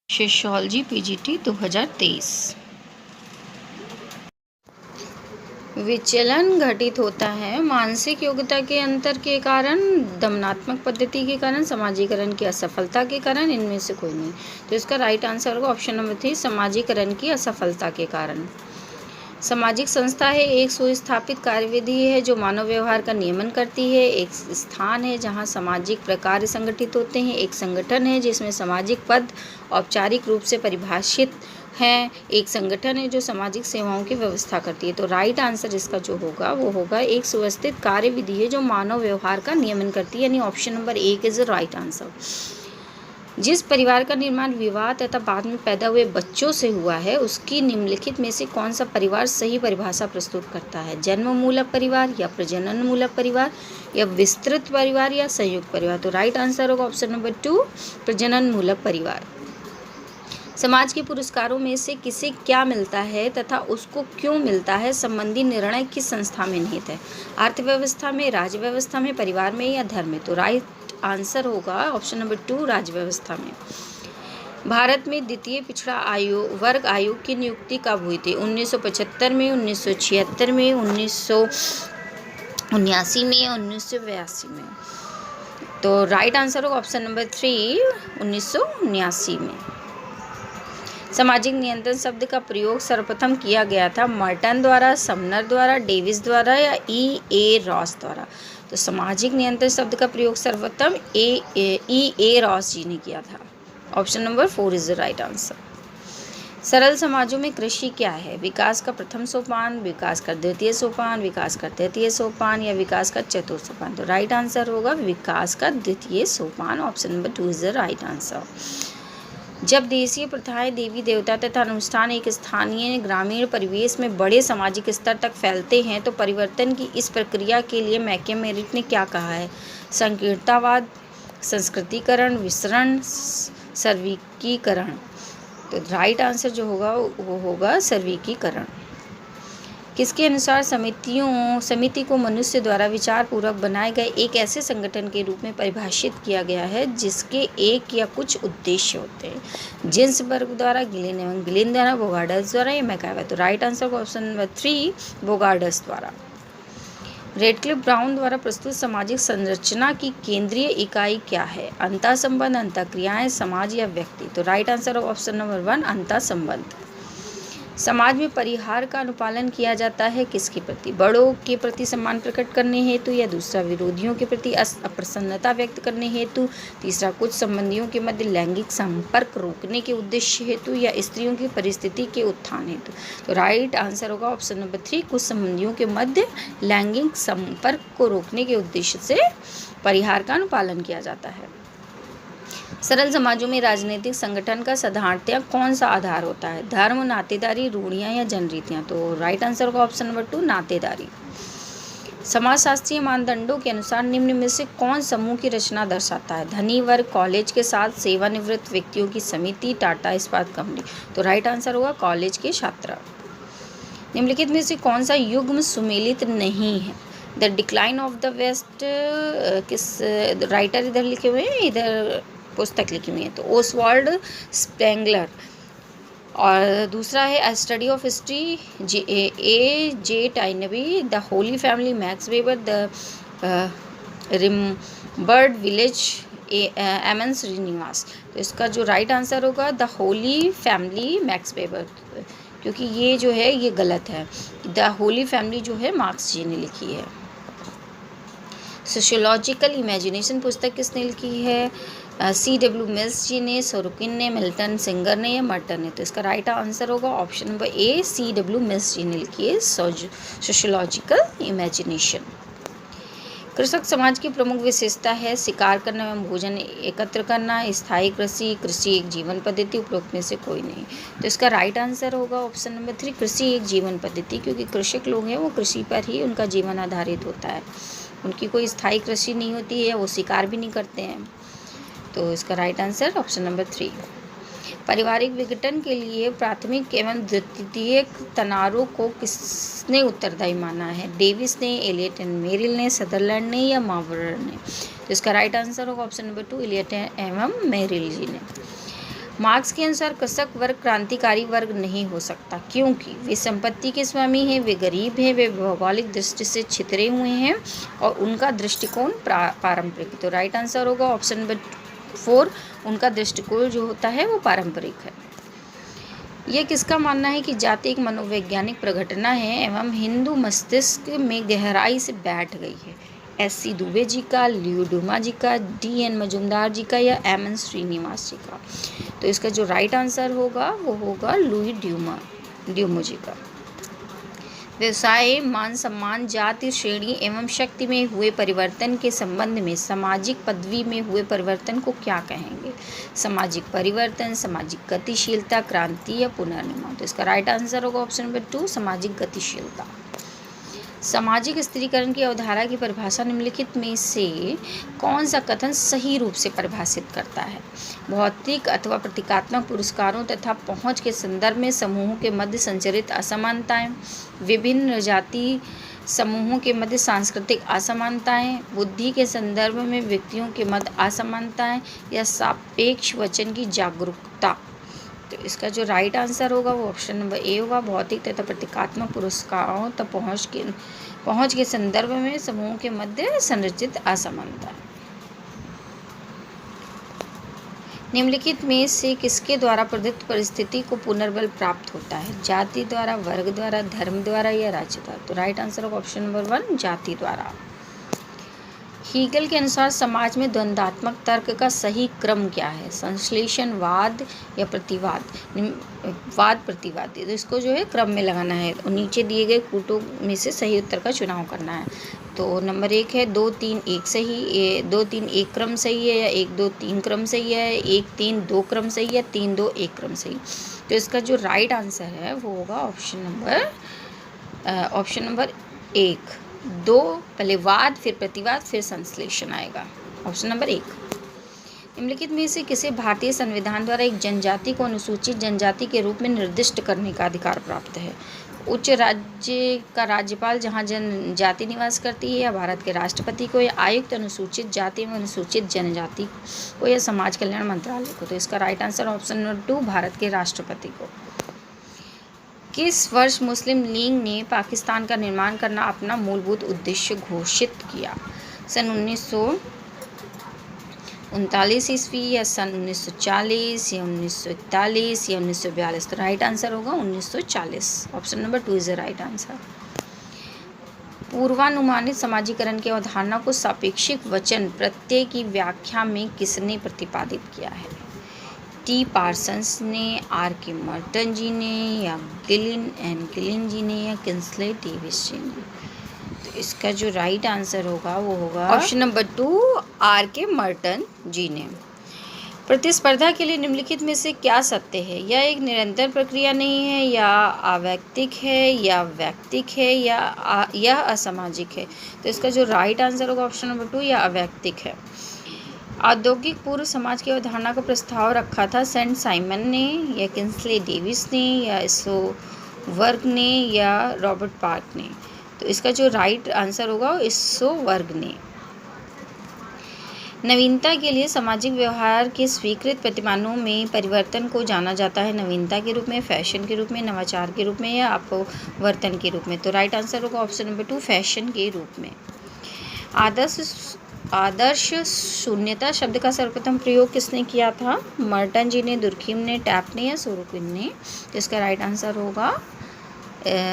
Sociology PGT 2023। विचलन घटित होता है मानसिक योग्यता के अंतर के कारण, दमनात्मक पद्धति के कारण, समाजीकरण की असफलता के कारण, इनमें से कोई नहीं। तो इसका राइट आंसर होगा ऑप्शन नंबर 3, समाजीकरण की असफलता के कारण। सामाजिक संस्था है एक सुस्थापित कार्यविधि है जो मानव व्यवहार का नियमन करती है। एक स्थान है जहां सामाजिक प्रकार्य संगठित होते हैं। एक संगठन है जिसमें सामाजिक पद औपचारिक रूप से परिभाषित हैं। एक संगठन है जो सामाजिक सेवाओं की व्यवस्था करती है। तो राइट आंसर इसका जो होगा वो होगा एक सुव्यवस्थित कार्यविधि है जो मानव व्यवहार का नियमन करती है, यानी option number 1 is the right answer. जिस परिवार का निर्माण विवाह तथा बाद में पैदा हुए बच्चों से हुआ है उसकी निम्नलिखित में से कौन सा परिवार सही परिभाषा प्रस्तुत करता है? जन्म मूलक परिवार या प्रजनन मूलक परिवार या विस्तृत परिवार या संयुक्त परिवार? तो राइट आंसर होगा ऑप्शन नंबर 2, प्रजनन मूलक परिवार। समाज के पुरस्कारों में से किसे क्या मिलता है तथा उसको क्यों मिलता है संबंधी निर्णय किस संस्था में निहित है? अर्थव्यवस्था में, राज्य व्यवस्था में, परिवार में या धर्म में? तो राइट आंसर होगा ऑप्शन नंबर 2, राज्य व्यवस्था में। भारत में द्वितीय पिछड़ा वर्ग आयोग की नियुक्ति कब हुई थी? 1975 में, 1976 में, 1979 में या 1982 में? तो राइट आंसर होगा ऑप्शन नंबर 3, 1979 में। सामाजिक नियंत्रण शब्द का प्रयोग सर्वप्रथम किया गया था मर्टन द्वारा, समनर द्वारा, डेविस द्वारा या E.A. रॉस द्वारा? तो सामाजिक नियंत्रण शब्द का प्रयोग सर्वप्रथम E.A. रॉस जी ने किया था। Option number 4 is the right answer. सरल समाजों में कृषि क्या है? विकास का प्रथम सोपान, विकास का द्वितीय सोपान, विकास का तृतीय सोपान या विकास का चतुर्थ सोपान? तो राइट आंसर होगा विकास का द्वितीय सोपान। Option number 2 is the right answer. जब देशीय प्रथाएं, देवी देवता तथा अनुष्ठान एक स्थानीय ग्रामीण परिवेश में बड़े सामाजिक स्तर तक फैलते हैं तो परिवर्तन की इस प्रक्रिया के लिए मैकेमेरिट ने क्या कहा है? संकीर्णतावाद, संस्कृतिकरण, विसरण, सर्विकीकरण? तो राइट आंसर जो होगा वो होगा सर्विकीकरण। किसके अनुसार समिति को मनुष्य द्वारा विचारपूर्वक बनाए गए एक ऐसे संगठन के रूप में परिभाषित किया गया है जिसके एक या कुछ उद्देश्य होते हैं? जिन्सबर्ग द्वारा, गिलिन द्वारा, बोगार्डस द्वारा या मैकाइवर? तो राइट आंसर का ऑप्शन नंबर 3, बोगार्डस द्वारा। रेडक्लिफ ब्राउन द्वारा प्रस्तुत सामाजिक संरचना की केंद्रीय इकाई क्या है? अंतः संबंध, अंतःक्रियाएं, समाज या व्यक्ति? तो राइट आंसर ऑप्शन नंबर 1, अंतः संबंध। समाज में परिहार का अनुपालन किया जाता है किसके प्रति? बड़ों के प्रति सम्मान प्रकट करने हेतु या दूसरा विरोधियों के प्रति अप्रसन्नता व्यक्त करने हेतु? तीसरा कुछ संबंधियों के मध्य लैंगिक संपर्क रोकने के उद्देश्य हेतु या स्त्रियों की परिस्थिति के उत्थान हेतु? तो राइट आंसर होगा ऑप्शन नंबर 3, कुछ संबंधियों के मध्य लैंगिक संपर्क को रोकने के उद्देश्य से परिहार का अनुपालन किया जाता है। सरल समाजों में राजनीतिक संगठन का साधारणतया कौन सा आधार होता है? धर्म, नातेदारी, रूढ़ियाँ या जनरीतियाँ? तो राइट आंसर का ऑप्शन नंबर 2, नातेदारी। समाजशास्त्रीय मानदंडों के अनुसार निम्न में से कौन समूह की रचना दर्शाता है? धनी वर्ग, कॉलेज के साथ सेवानिवृत्त व्यक्तियों की समिति, टाटा इस्पात कंपनी? तो राइट आंसर होगा कॉलेज के छात्र। निम्नलिखित में से कौन सा युग्म सुमेलित नहीं है? The decline of the west, किस राइटर इधर लिखे हुए हैं, इधर पुस्तक लिखी हुई है? तो ओसवाल्ड स्पेंगलर। और दूसरा है a study of history, J Toynbee. The holy family, Max Weber. The remembered village, M N Srinivas? तो इसका जो राइट आंसर होगा the holy family, Max Weber, क्योंकि ये जो है ये गलत है। द होली फैमिली जो है मार्क्स जी ने लिखी है। सोशियोलॉजिकल इमेजिनेशन पुस्तक किसने लिखी है? C.W. मिल्स जी ने, सोरोकिन ने, मिल्टन सिंगर ने या मर्टन ने? तो इसका राइट आंसर होगा option number A, C.W. Mills ji ने लिखी है सोशियोलॉजिकल इमेजिनेशन। कृषक समाज की प्रमुख विशेषता है शिकार करना एवं भोजन एकत्र करना, स्थायी कृषि, कृषि एक जीवन पद्धति, उपरोक्त में से कोई नहीं? तो इसका राइट आंसर होगा ऑप्शन नंबर 3, कृषि एक जीवन पद्धति, क्योंकि कृषक लोग हैं वो कृषि पर ही उनका जीवन आधारित होता है। उनकी कोई स्थायी कृषि नहीं होती है, वो शिकार भी नहीं करते हैं। तो इसका राइट आंसर ऑप्शन नंबर 3। पारिवारिक विघटन के लिए प्राथमिक एवं द्वितीयक तनारों को किसने उत्तरदायी माना है? डेविस ने, एलियट एंड मेरिल ने, सदरलैंड ने या मावर ने? तो इसका राइट आंसर होगा ऑप्शन नंबर 2, एलियट एवं मेरिल जी ने। मार्क्स के अनुसार कृषक वर्ग क्रांतिकारी वर्ग नहीं हो सकता, क्योंकि वे संपत्ति के स्वामी हैं, वे गरीब हैं, वे भौगोलिक दृष्टि से छितरे हुए हैं और उनका दृष्टिकोण पारंपरिक। तो राइट आंसर होगा ऑप्शन नंबर 4, उनका दृष्टिकोण जो होता है वो पारंपरिक है। यह किसका मानना है कि जाति एक मनोवैज्ञानिक प्रघटना है एवं हिंदू मस्तिष्क में गहराई से बैठ गई है? एस.सी. दुबे जी का, लियो डूमा जी का, डी.एन. मजुमदार जी का या एम.एन. श्रीनिवास जी का? तो इसका जो राइट आंसर होगा वो होगा लुई ड्यूमो जी का। व्यवसाय, मान सम्मान, जाति, श्रेणी एवं शक्ति में हुए परिवर्तन के संबंध में सामाजिक पदवी में हुए परिवर्तन को क्या कहेंगे? सामाजिक परिवर्तन, सामाजिक गतिशीलता, क्रांति या पुनर्निर्माण? तो इसका राइट आंसर होगा ऑप्शन नंबर 2, सामाजिक गतिशीलता। सामाजिक स्थिरीकरण की अवधारणा की परिभाषा निम्नलिखित में से कौन सा कथन सही रूप से परिभाषित करता है? भौतिक अथवा प्रतीकात्मक पुरस्कारों तथा पहुंच के संदर्भ में समूहों के मध्य संचरित असमानताएं, विभिन्न जाति समूहों के मध्य सांस्कृतिक असमानताएं, बुद्धि के संदर्भ में व्यक्तियों के मध्य असमानताएं या सापेक्ष वचन की जागरूकता? तो इसका जो राइट आंसर होगा वो ऑप्शन नंबर ए होगा, भौतिक तथा प्रतीकात्मक पुरस्कारों तक पहुँच के संदर्भ में समूहों के मध्य संरचित असमानता। निम्नलिखित में से किसके द्वारा प्रदत्त परिस्थिति को पुनर्बल प्राप्त होता है? जाति द्वारा, वर्ग द्वारा, धर्म द्वारा या राज्य द्वारा? तो राइट आंसर होगा ऑप्शन नंबर 1, जाति द्वारा। हीगल के अनुसार समाज में द्वंद्वात्मक तर्क का सही क्रम क्या है? संश्लेषण, वाद या प्रतिवाद? वाद प्रतिवाद। तो इसको जो है क्रम में लगाना है और नीचे दिए गए कूटों में से सही उत्तर का चुनाव करना है। तो नंबर 1 है 2, 3, 1 सही, 2, 3, 1 क्रम सही है या 1, 2, 3 क्रम सही है, 1, 3, 2 क्रम सही है, 3, 2, 1 क्रम सही। तो इसका जो राइट आंसर है वो होगा ऑप्शन नंबर 1, 2, पहले वाद फिर प्रतिवाद फिर संश्लेषण आएगा, ऑप्शन नंबर 1। निम्नलिखित में से किसे भारतीय संविधान द्वारा एक जनजाति को अनुसूचित जनजाति के रूप में निर्दिष्ट करने का अधिकार प्राप्त है? उच्च राज्य का राज्यपाल जहां जनजाति निवास करती है, या भारत के राष्ट्रपति को, या आयुक्त अनुसूचित जाति एवं अनुसूचित जनजाति को, या समाज कल्याण मंत्रालय को? तो इसका right answer option number 2, Bharat के राष्ट्रपति को। किस वर्ष मुस्लिम लीग ने पाकिस्तान का निर्माण करना अपना मूलभूत उद्देश्य घोषित किया? सन 1939 ईस्वी या सन 1940 या 1941 या 1942? तो राइट आंसर होगा 1940, option number 2 is the right answer. पूर्वानुमानित समाजीकरण की अवधारणा को सापेक्षिक वचन प्रत्यय की व्याख्या में किसने प्रतिपादित किया है? टी पार्सन्स ने, आर के मर्टन जी ने, या गिलिन जी ने, या किंस्ले डेविस जी ने? तो इसका जो राइट आंसर होगा वो होगा ऑप्शन नंबर 2, आर के मर्टन जी ने। प्रतिस्पर्धा के लिए निम्नलिखित में से क्या सत्य है? यह एक निरंतर प्रक्रिया नहीं है, या अवैयक्तिक है, या वैयक्तिक है, या यह असामाजिक है? तो इसका जो राइट आंसर होगा ऑप्शन नंबर 2, या अवैयक्तिक है। औद्योगिक पूर्व समाज की अवधारणा का प्रस्ताव रखा था सेंट साइमन ने, या किंस्ले डेविस ने, या इसोवर्ग ने, या रॉबर्ट पार्क ने? तो इसका जो राइट आंसर होगा इसोवर्ग ने। नवीनता के लिए सामाजिक व्यवहार के स्वीकृत प्रतिमानों में परिवर्तन को जाना जाता है नवीनता के रूप में, फैशन के रूप में, नवाचार के रूप में, या अपवर्तन के रूप में? तो राइट आंसर होगा ऑप्शन नंबर 2, फैशन के रूप में। आदर्श शून्यता शब्द का सर्वप्रथम प्रयोग किसने किया था? मर्टन जी ने, दुर्खिम ने, टैप ने, या सोरोकिन ने? तो इसका राइट आंसर होगा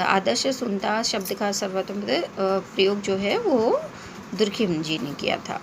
आदर्श शून्यता शब्द का सर्वप्रथम प्रयोग जो है वो दुर्खिम जी ने किया था।